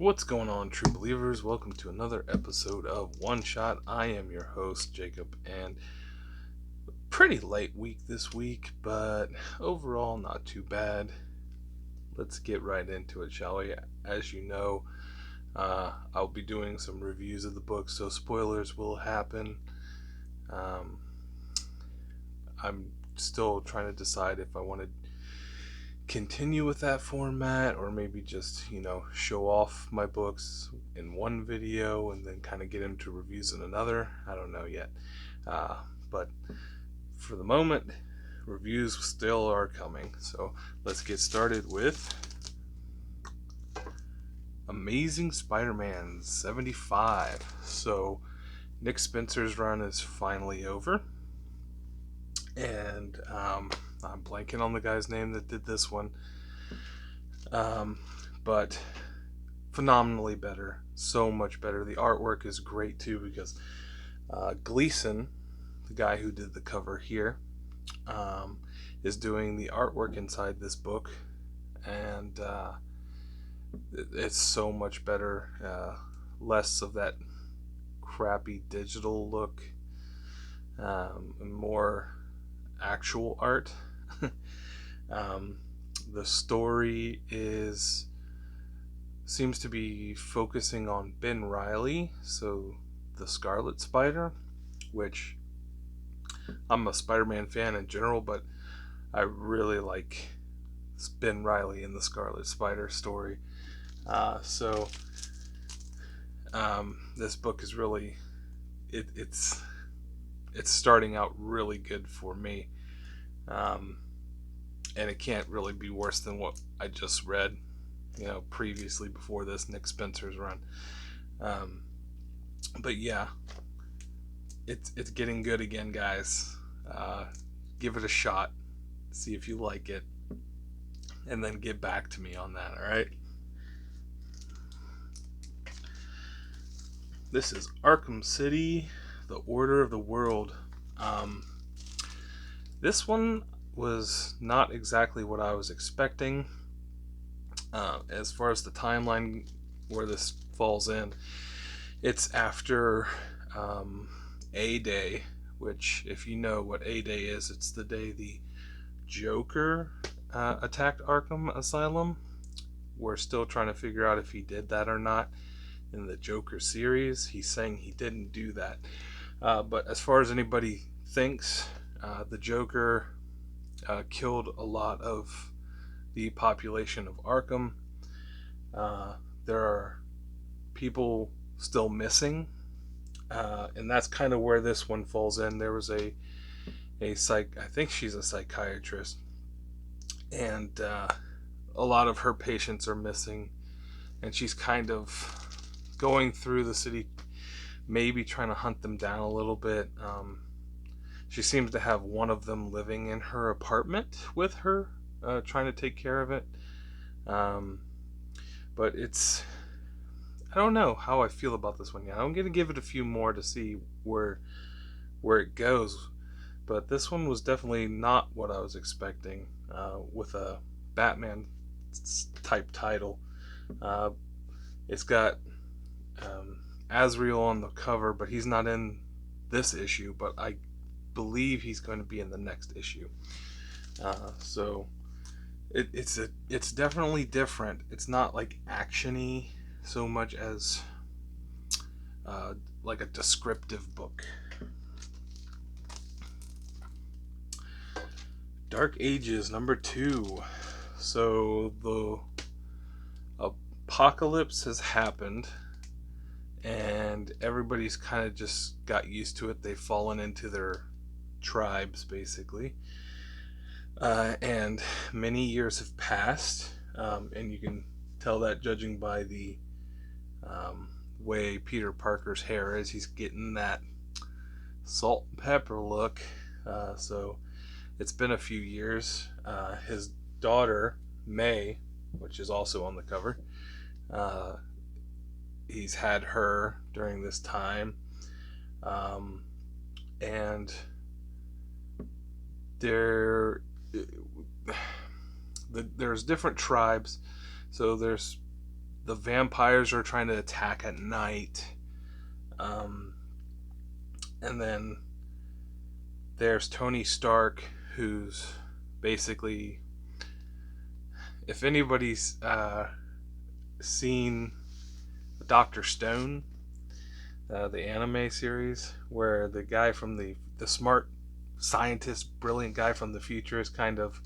What's going on, true believers? Welcome to another episode of One Shot. I am your host, Jacob, and pretty light week this week, but overall not too bad. Let's get right into it, shall we? As you know, I'll be doing some reviews of the book, so spoilers will happen. Um, I'm still trying to decide if I want to continue with that format or maybe just show off my books in one video and then kind of get into reviews in another. I don't know yet, but for the moment reviews still are coming, so let's get started with Amazing Spider-Man 75. So Nick Spencer's run is finally over, and I'm blanking on the guy's name that did this one. But phenomenally better. So much better. The artwork is great too because Gleason, the guy who did the cover here, is doing the artwork inside this book, and it's so much better. Less of that crappy digital look, and more actual art. The story seems to be focusing on Ben Reilly, so the Scarlet Spider, which I'm a Spider-Man fan in general, but I really like Ben Reilly in the Scarlet Spider story. So this book is really it's starting out really good for me. And it can't really be worse than what I just read, previously before this Nick Spencer's run. But yeah, it's getting good again, guys. Give it a shot, see if you like it, and then get back to me on that. All right. This is Arkham City, The Order of the World. This one was not exactly what I was expecting. As far as the timeline where this falls in, it's after A-Day, which, if you know what A-Day is, it's the day the Joker attacked Arkham Asylum. We're still trying to figure out if he did that or not. In the Joker series, he's saying he didn't do that. But as far as anybody thinks, the Joker killed a lot of the population of Arkham. There are people still missing, and that's kind of where this one falls in. There was I think she's a psychiatrist, and a lot of her patients are missing, and she's kind of going through the city, maybe trying to hunt them down a little bit. She seems to have one of them living in her apartment with her, trying to take care of it. But I don't know how I feel about this one yet. I'm going to give it a few more to see where it goes. But this one was definitely not what I was expecting, with a Batman type title. It's got Azrael on the cover, but he's not in this issue, but I believe he's going to be in the next issue. So it's definitely different. It's not like actiony so much as like a descriptive book. Dark Ages #2. So the apocalypse has happened, and everybody's kind of just got used to it. They've fallen into their tribes, basically. And many years have passed, and you can tell that judging by the way Peter Parker's hair is. He's getting that salt and pepper look. So it's been a few years. His daughter, May, which is also on the cover, he's had her during this time. And there's different tribes. So there's the vampires are trying to attack at night. And then there's Tony Stark, who's basically, if anybody's seen Dr. Stone, the anime series, where the guy from the smart scientist, brilliant guy from the future is kind of,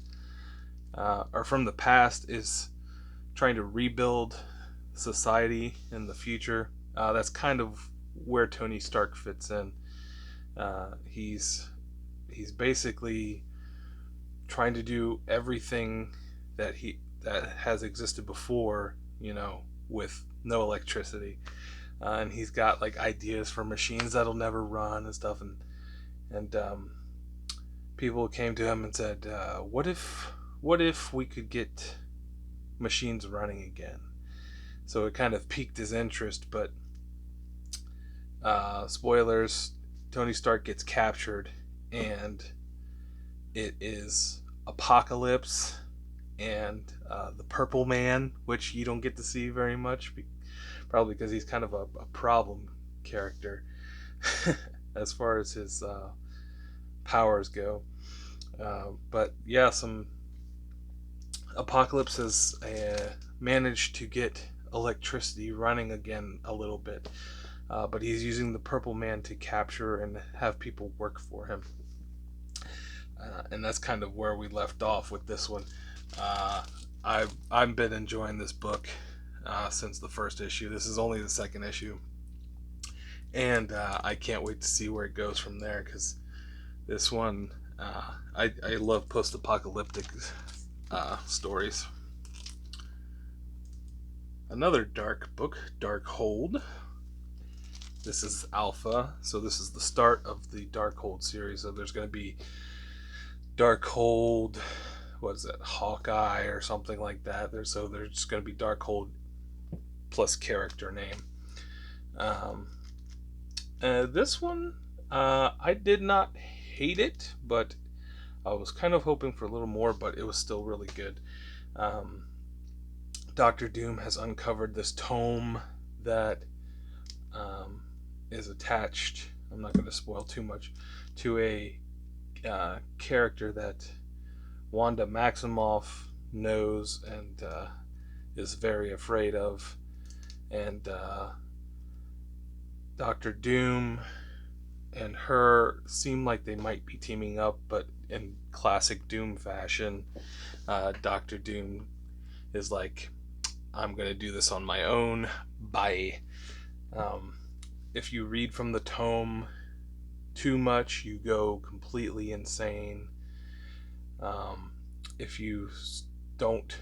or from the past, is trying to rebuild society in the future. That's kind of where Tony Stark fits in. He's basically trying to do everything that has existed before, with no electricity, and he's got like ideas for machines that'll never run and stuff, and people came to him and said, what if we could get machines running again? So it kind of piqued his interest, but spoilers, Tony Stark gets captured, and it is Apocalypse and the Purple Man, which you don't get to see very much, probably because he's kind of a problem character as far as his powers go. But yeah, some Apocalypse has managed to get electricity running again a little bit, but he's using the Purple Man to capture and have people work for him. And that's kind of where we left off with this one. I've been enjoying this book since the first issue. This is only the second issue, and I can't wait to see where it goes from there, because this one, I love post-apocalyptic stories. Another dark book, Darkhold. This is Alpha, so this is the start of the Darkhold series. So there's going to be Darkhold, what is it, Hawkeye or something like that. There's just going to be Darkhold plus character name. This one, I did not hate it, but I was kind of hoping for a little more, but it was still really good. Dr. Doom has uncovered this tome that is attached, I'm not going to spoil too much, to a character that Wanda Maximoff knows and is very afraid of. And Dr. Doom and her seem like they might be teaming up, but in classic Doom fashion, Dr. Doom is like, I'm going to do this on my own. Bye. If you read from the tome too much, you go completely insane. If you don't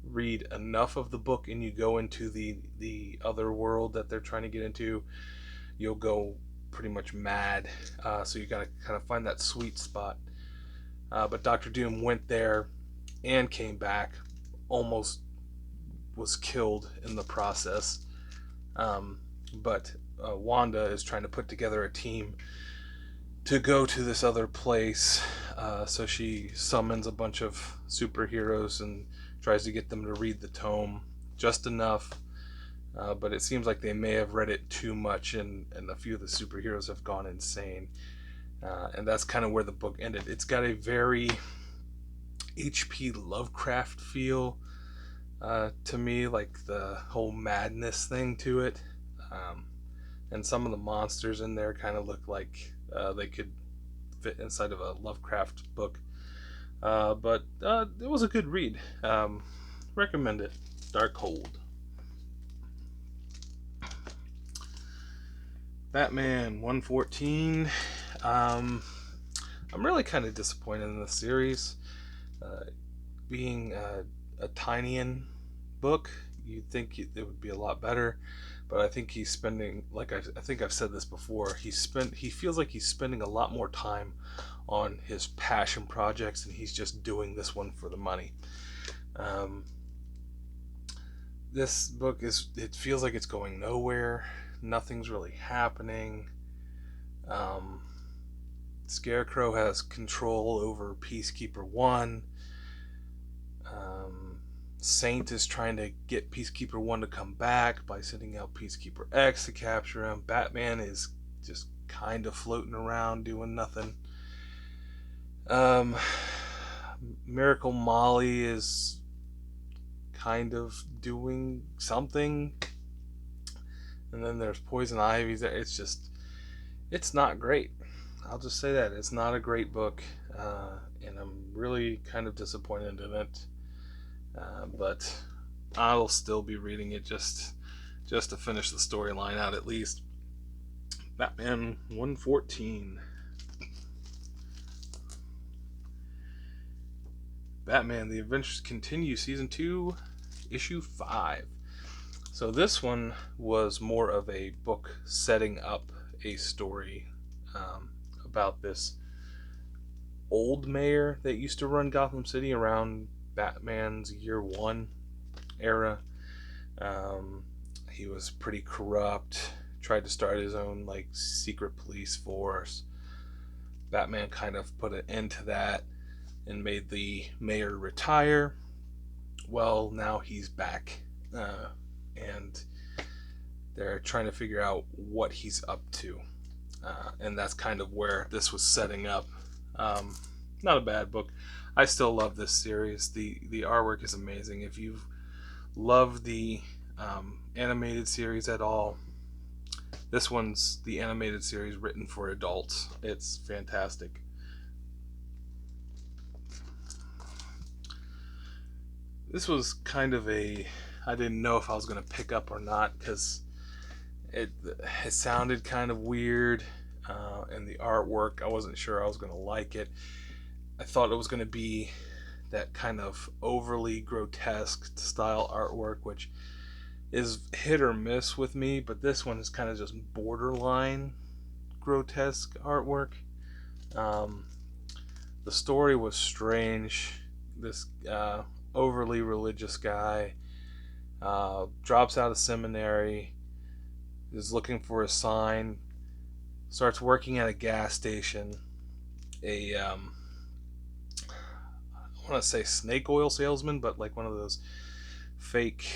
read enough of the book and you go into the other world that they're trying to get into, you'll go pretty much mad. So you gotta kind of find that sweet spot. But Dr. Doom went there and came back, almost was killed in the process. But Wanda is trying to put together a team to go to this other place. So she summons a bunch of superheroes and tries to get them to read the tome just enough. But it seems like they may have read it too much, and a few of the superheroes have gone insane. And that's kind of where the book ended. It's got a very H.P. Lovecraft feel to me, like the whole madness thing to it. And some of the monsters in there kind of look like they could fit inside of a Lovecraft book. But it was a good read. Recommend it. Darkhold. Batman 114. I'm really kind of disappointed in this series. Being a Tynion book, you'd think it would be a lot better, but I think he's spending, like I think I've said this before, he feels like he's spending a lot more time on his passion projects, and he's just doing this one for the money. This book it feels like it's going nowhere. Nothing's really happening. Scarecrow has control over Peacekeeper 1. Saint is trying to get Peacekeeper 1 to come back by sending out Peacekeeper X to capture him. Batman is just kind of floating around doing nothing. Miracle Molly is kind of doing something. And then there's Poison Ivy. It's not great. I'll just say that. It's not a great book. And I'm really kind of disappointed in it. But I'll still be reading it just to finish the storyline out at least. Batman 114. Batman The Adventures Continue Season 2, Issue 5. So this one was more of a book setting up a story about this old mayor that used to run Gotham City around Batman's year 1 era. He was pretty corrupt, tried to start his own like secret police force. Batman kind of put an end to that and made the mayor retire. Well, now he's back, and they're trying to figure out what he's up to, and that's kind of where this was setting up. Not a bad book. I still love this series. The artwork is amazing. If you've loved the animated series at all, this one's the animated series written for adults. It's fantastic. This was kind of I didn't know if I was going to pick up or not, because it sounded kind of weird, and the artwork, I wasn't sure I was going to like it. I thought it was going to be that kind of overly grotesque style artwork, which is hit or miss with me, but this one is kind of just borderline grotesque artwork. The story was strange. This overly religious guy drops out of seminary, is looking for a sign, starts working at a gas station, I want to say snake oil salesman, but like one of those fake,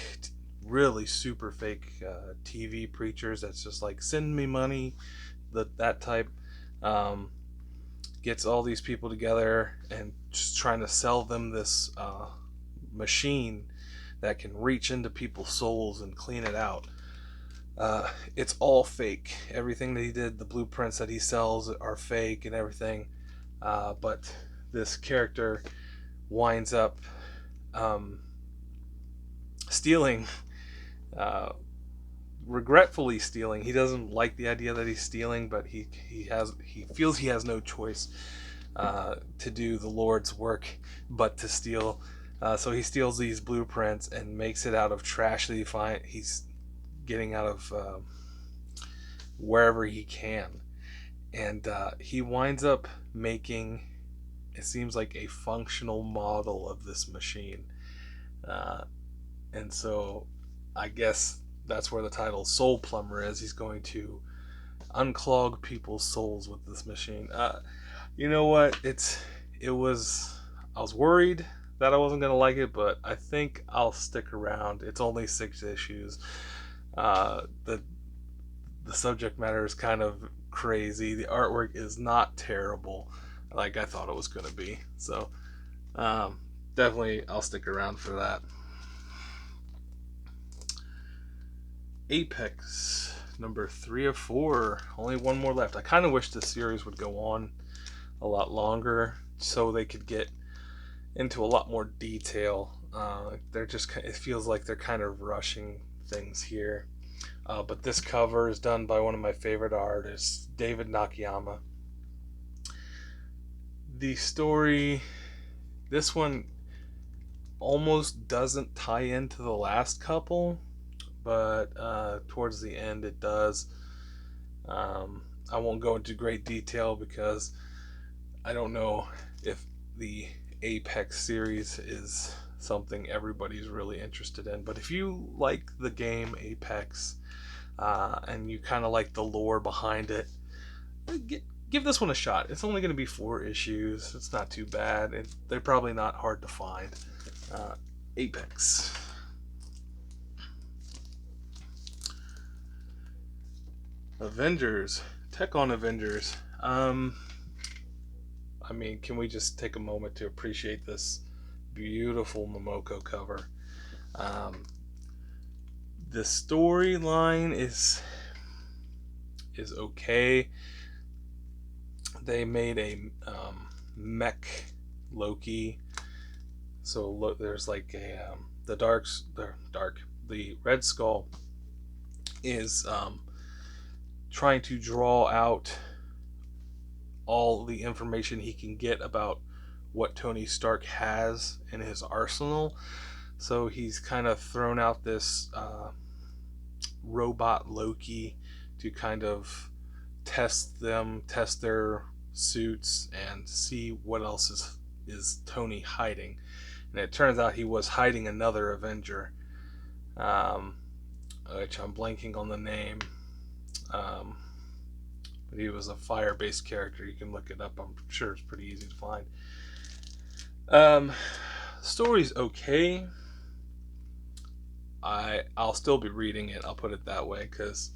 really super fake TV preachers that's just like, send me money, that type. Gets all these people together and just trying to sell them this machine that can reach into people's souls and clean it out. It's all fake. Everything that he did, the blueprints that he sells are fake and everything. But this character winds up stealing, regretfully stealing. He doesn't like the idea that he's stealing, but he feels he has no choice to do the Lord's work but to steal. So he steals these blueprints and makes it out of trash that he's getting out of wherever he can. And he winds up making, it seems like, a functional model of this machine. And so I guess that's where the title Soul Plumber is. He's going to unclog people's souls with this machine. You know what? I was worried that I wasn't going to like it, but I think I'll stick around. It's only 6 issues. The subject matter is kind of crazy. The artwork is not terrible like I thought it was going to be. So definitely I'll stick around for that. Apex, number 3 of 4. Only one more left. I kind of wish the series would go on a lot longer so they could get into a lot more detail. It feels like they're kind of rushing things here. But this cover is done by one of my favorite artists, David Nakayama. The story, this one almost doesn't tie into the last couple, but towards the end it does. I won't go into great detail because I don't know if the Apex series is something everybody's really interested in, but if you like the game Apex and you kind of like the lore behind it, give this one a shot. It's only going to be 4 issues. It's not too bad. They're probably not hard to find. Apex. Avengers. Tech on Avengers. I mean, can we just take a moment to appreciate this beautiful Momoko cover? Um, the storyline is okay. They made a mech Loki. So there's like a the Red Skull is trying to draw out all the information he can get about what Tony Stark has in his arsenal. So he's kind of thrown out this robot Loki to kind of test their suits, and see what else is Tony hiding. And it turns out he was hiding another Avenger, um, which I'm blanking on the name. But he was a fire-based character. You can look it up. I'm sure it's pretty easy to find. Story's okay. I'll still be reading it. I'll put it that way, because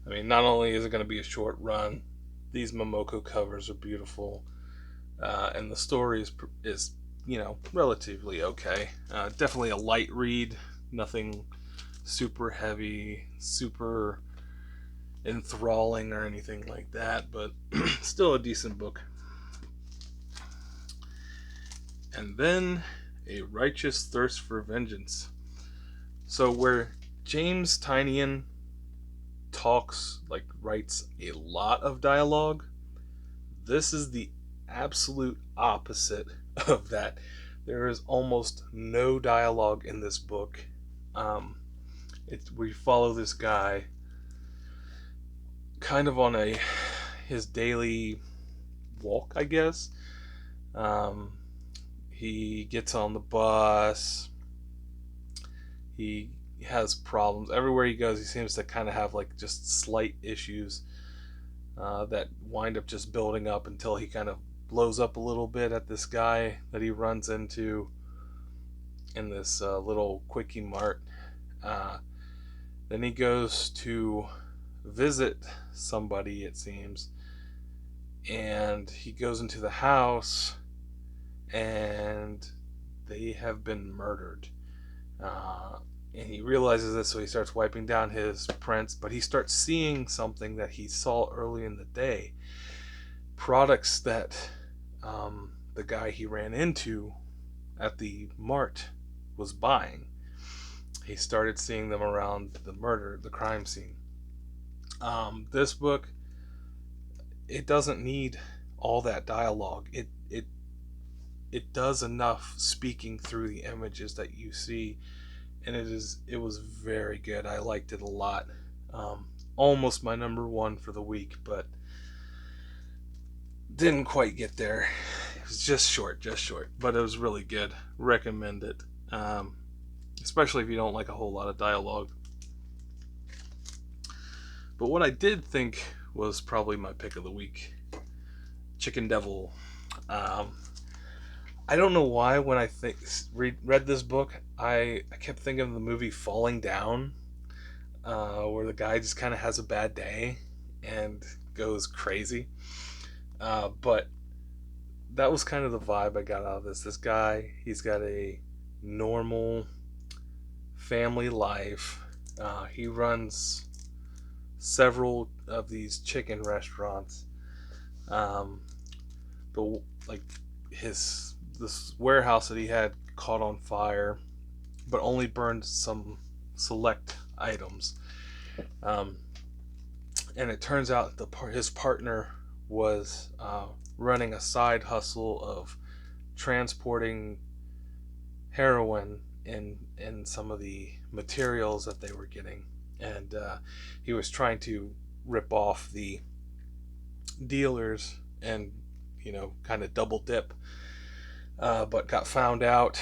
I mean, not only is it going to be a short run, these Momoko covers are beautiful, and the story is relatively okay. Definitely a light read. Nothing super heavy, super enthralling or anything like that, but still a decent book. And then A Righteous Thirst for Vengeance. So where James Tynion writes a lot of dialogue, this is the absolute opposite of that. There is almost no dialogue in this book. We follow this guy kind of on his daily walk, I guess. He gets on the bus. He has problems everywhere he goes. He seems to kind of have like just slight issues that wind up just building up until he kind of blows up a little bit at this guy that he runs into in this little quickie mart. Then he goes to visit somebody, it seems, and he goes into the house and they have been murdered. And he realizes this, so he starts wiping down his prints, but he starts seeing something that he saw early in the day. Products that the guy he ran into at the mart was buying. He started seeing them around the crime scene. This book, it doesn't need all that dialogue. It does enough speaking through the images that you see, and it was very good. I liked it a lot. Almost my number one for the week, but didn't quite get there. It was just short, but it was really good. Recommend it, especially if you don't like a whole lot of dialogue. But what I did think was probably my pick of the week, Chicken Devil. I don't know why when I read this book, I kept thinking of the movie Falling Down, where the guy just kind of has a bad day and goes crazy. But that was kind of the vibe I got out of this. This guy, he's got a normal family life. He runs several of these chicken restaurants. But like this warehouse that he had caught on fire, but only burned some select items. And it turns out his partner was running a side hustle of transporting heroin in some of the materials that they were getting, and he was trying to rip off the dealers and kind of double dip, but got found out.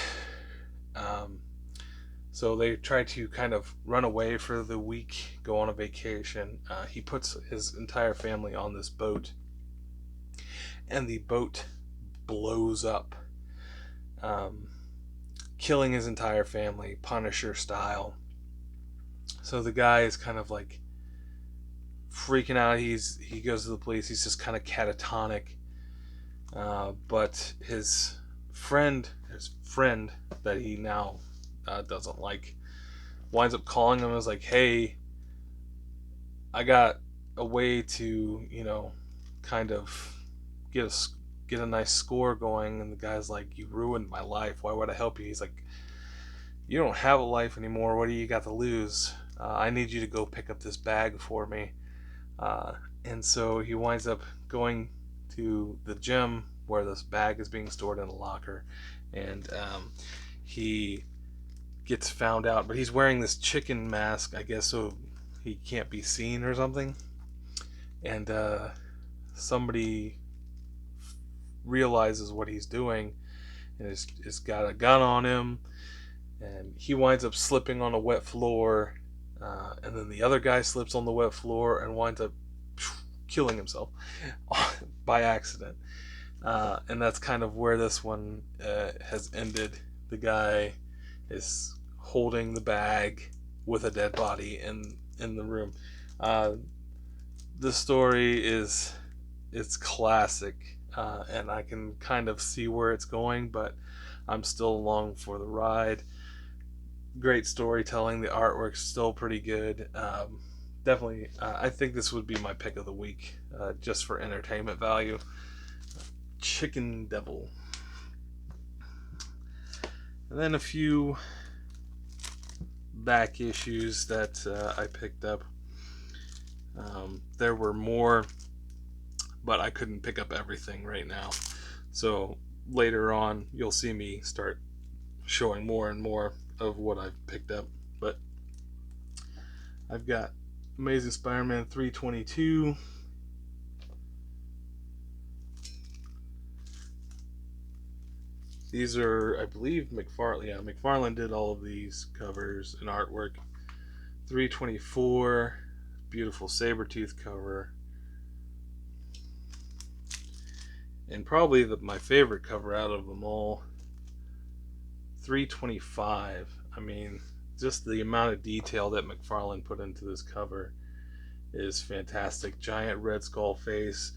So they tried to kind of run away for the week, go on a vacation. He puts his entire family on this boat, and the boat blows up. killing his entire family, Punisher style. So the guy is kind of like freaking out. He goes to the police. He's just kind of catatonic. But his friend that he now doesn't like, winds up calling him and is like, "Hey, I got a way to, kind of get a nice score going." And the guy's like, "You ruined my life. Why would I help you?" He's like, "You don't have a life anymore. What do you got to lose? I need you to go pick up this bag for me." And so he winds up going to the gym where this bag is being stored in a locker, and he gets found out, but he's wearing this chicken mask, I guess, so he can't be seen or something. And somebody realizes what he's doing and has got a gun on him, and he winds up slipping on a wet floor, and then the other guy slips on the wet floor and winds up killing himself by accident. And that's kind of where this one has ended. The guy is holding the bag with a dead body in the room. The story it's classic, and I can kind of see where it's going, but I'm still along for the ride. Great storytelling. The artwork's still pretty good. Definitely, I think this would be my pick of the week, just for entertainment value. Chicken Devil. And then a few back issues that I picked up. There were more, but I couldn't pick up everything right now. So later on, you'll see me start showing more and more of what I've picked up. But I've got Amazing Spider-Man 322. These are, I believe, McFarlane did all of these covers and artwork. 324, beautiful Sabretooth cover. And probably my favorite cover out of them all, 325. I mean, just the amount of detail that McFarlane put into this cover is fantastic. Giant Red Skull face,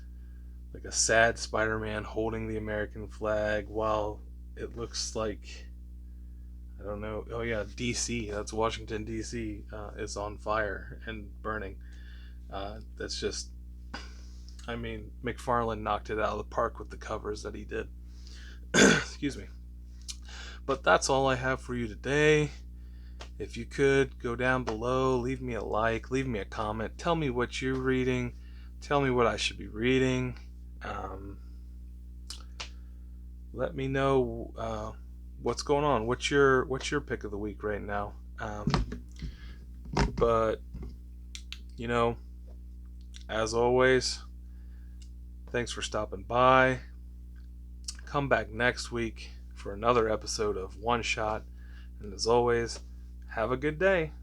like a sad Spider-Man holding the American flag while it looks like, I don't know, oh yeah, DC, that's Washington DC, is on fire and burning. That's just, I mean, McFarlane knocked it out of the park with the covers that he did. Excuse me. But that's all I have for you today. If you could, go down below, leave me a like, leave me a comment, tell me what you're reading, tell me what I should be reading. Let me know what's going on. What's your pick of the week right now? But as always, thanks for stopping by. Come back next week for another episode of One Shot. And as always, have a good day.